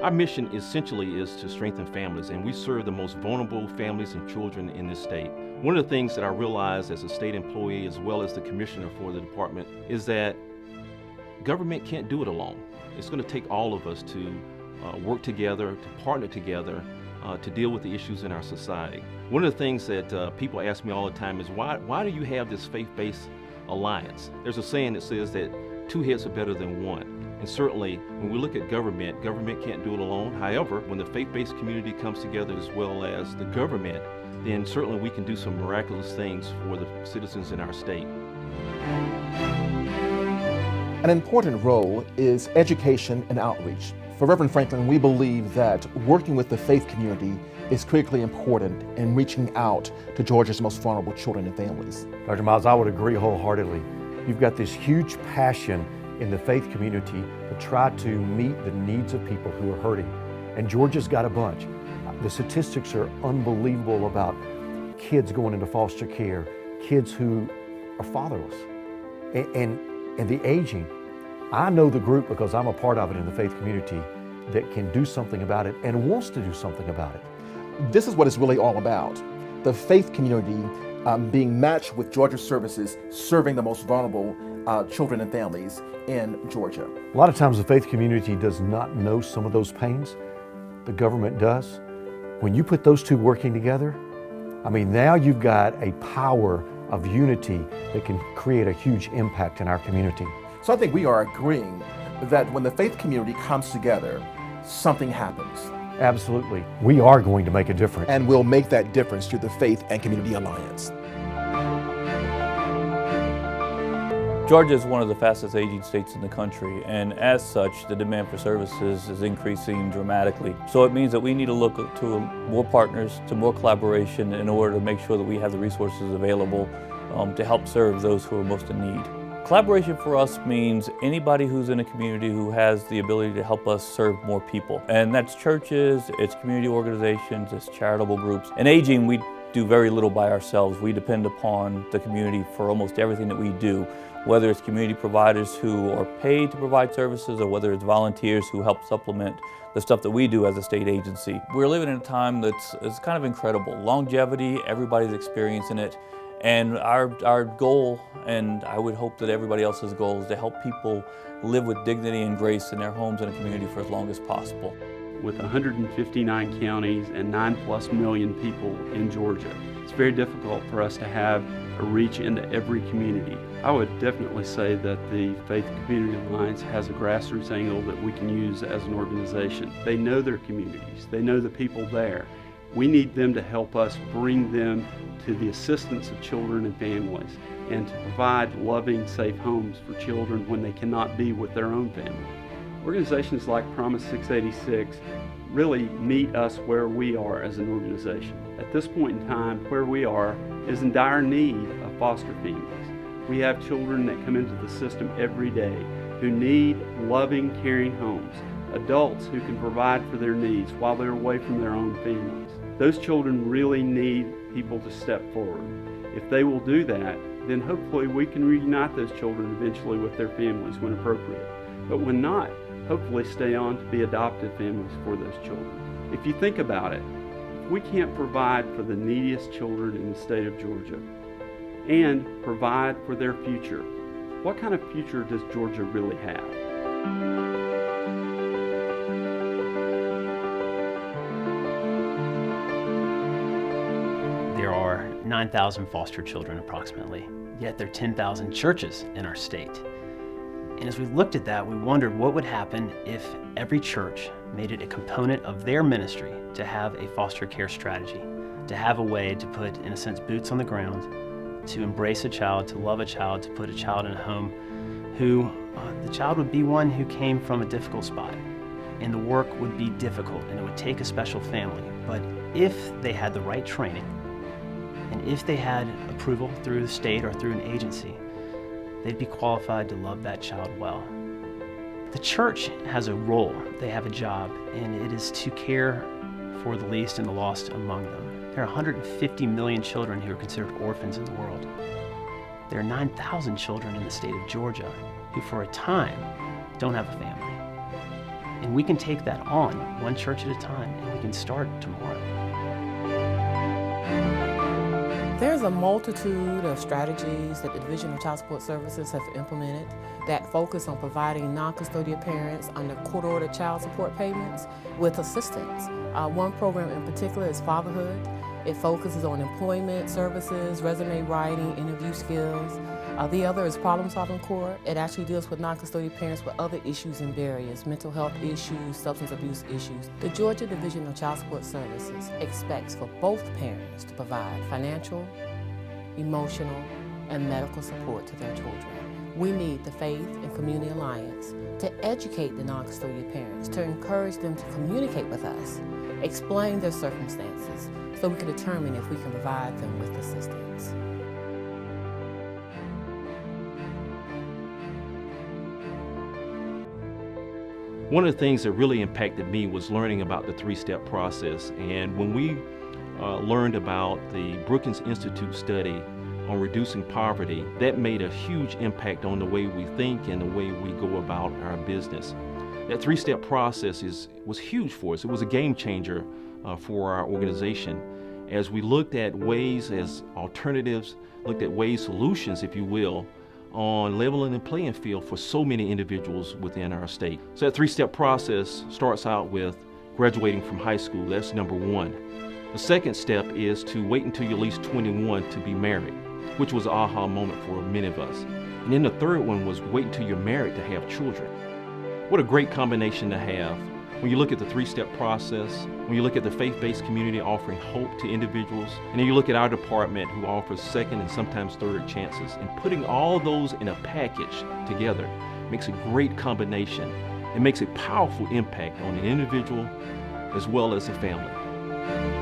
Our mission essentially is to strengthen families, and we serve the most vulnerable families and children in this state. One of the things that I realized as a state employee, as well as the commissioner for the department, is that government can't do it alone. It's going to take all of us to work together, to partner together, to deal with the issues in our society. One of the things that people ask me all the time is, why do you have this faith-based alliance? There's a saying that says that 2 heads are better than one. And certainly, when we look at government can't do it alone. However, when the faith-based community comes together as well as the government, then certainly we can do some miraculous things for the citizens in our state. An important role is education and outreach. For Reverend Franklin, we believe that working with the faith community is critically important in reaching out to Georgia's most vulnerable children and families. Dr. Miles, I would agree wholeheartedly. You've got this huge passion in the faith community to try to meet the needs of people who are hurting. And Georgia's got a bunch. The statistics are unbelievable about kids going into foster care, kids who are fatherless, and the aging. I know the group because I'm a part of it in the faith community that can do something about it and wants to do something about it. This is what it's really all about. The faith community being matched with Georgia services, serving the most vulnerable children and families in Georgia. A lot of times the faith community does not know some of those pains. The government does. When you put those two working together, I mean, now you've got a power of unity that can create a huge impact in our community. So I think we are agreeing that when the faith community comes together, something happens. Absolutely. We are going to make a difference. And we'll make that difference through the Faith and Community Alliance. Georgia is one of the fastest aging states in the country, and as such, the demand for services is increasing dramatically. So it means that we need to look to more partners, to more collaboration in order to make sure that we have the resources available to help serve those who are most in need. Collaboration for us means anybody who's in a community who has the ability to help us serve more people. And that's churches, it's community organizations, it's charitable groups. In aging, we do very little by ourselves. We depend upon the community for almost everything that we do, whether it's community providers who are paid to provide services or whether it's volunteers who help supplement the stuff that we do as a state agency. We're living in a time that's kind of incredible. Longevity, everybody's experiencing it. And our goal, and I would hope that everybody else's goal, is to help people live with dignity and grace in their homes and a community for as long as possible. With 159 counties and 9+ million people in Georgia, it's very difficult for us to have a reach into every community. I would definitely say that the Faith Community Alliance has a grassroots angle that we can use as an organization. They know their communities, they know the people there. We need them to help us bring them to the assistance of children and families and to provide loving, safe homes for children when they cannot be with their own family. Organizations like Promise 686 really meet us where we are as an organization. At this point in time, where we are is in dire need of foster families. We have children that come into the system every day who need loving, caring homes, adults who can provide for their needs while they're away from their own families. Those children really need people to step forward. If they will do that, then hopefully we can reunite those children eventually with their families when appropriate. But when not, hopefully stay on to be adoptive families for those children. If you think about it, if we can't provide for the neediest children in the state of Georgia and provide for their future, what kind of future does Georgia really have? There are 9,000 foster children approximately, yet there are 10,000 churches in our state. And as we looked at that, we wondered what would happen if every church made it a component of their ministry to have a foster care strategy, to have a way to put, in a sense, boots on the ground, to embrace a child, to love a child, to put a child in a home who, the child would be one who came from a difficult spot. And the work would be difficult and it would take a special family. But if they had the right training, and if they had approval through the state or through an agency, they'd be qualified to love that child well. The church has a role, they have a job, and it is to care for the least and the lost among them. There are 150 million children who are considered orphans in the world. There are 9,000 children in the state of Georgia who for a time don't have a family. And we can take that on one church at a time, and we can start tomorrow. There's a multitude of strategies that the Division of Child Support Services have implemented that focus on providing non-custodial parents under court-ordered child support payments with assistance. One program in particular is Fatherhood. It focuses on employment services, resume writing, interview skills. The other is Problem Solving Core. It actually deals with non-custodial parents with other issues and barriers, mental health issues, substance abuse issues. The Georgia Division of Child Support Services expects for both parents to provide financial, emotional, and medical support to their children. We need the Faith and Community Alliance to educate the non-custodial parents, to encourage them to communicate with us, explain their circumstances, so we can determine if we can provide them with assistance. One of the things that really impacted me was learning about the three-step process. And when we learned about the Brookings Institute study on reducing poverty, that made a huge impact on the way we think and the way we go about our business. That three-step process was huge for us. It was a game changer for our organization. As we looked at ways as alternatives, looked at ways, solutions, if you will, on leveling the playing field for so many individuals within our state. So that three-step process starts out with graduating from high school. That's number one. The second step is to wait until you're at least 21 to be married, which was an aha moment for many of us. And then the third one was wait until you're married to have children. What a great combination to have. When you look at the three-step process, when you look at the faith-based community offering hope to individuals, and then you look at our department who offers second and sometimes third chances, and putting all those in a package together makes a great combination. It makes a powerful impact on an individual as well as a family.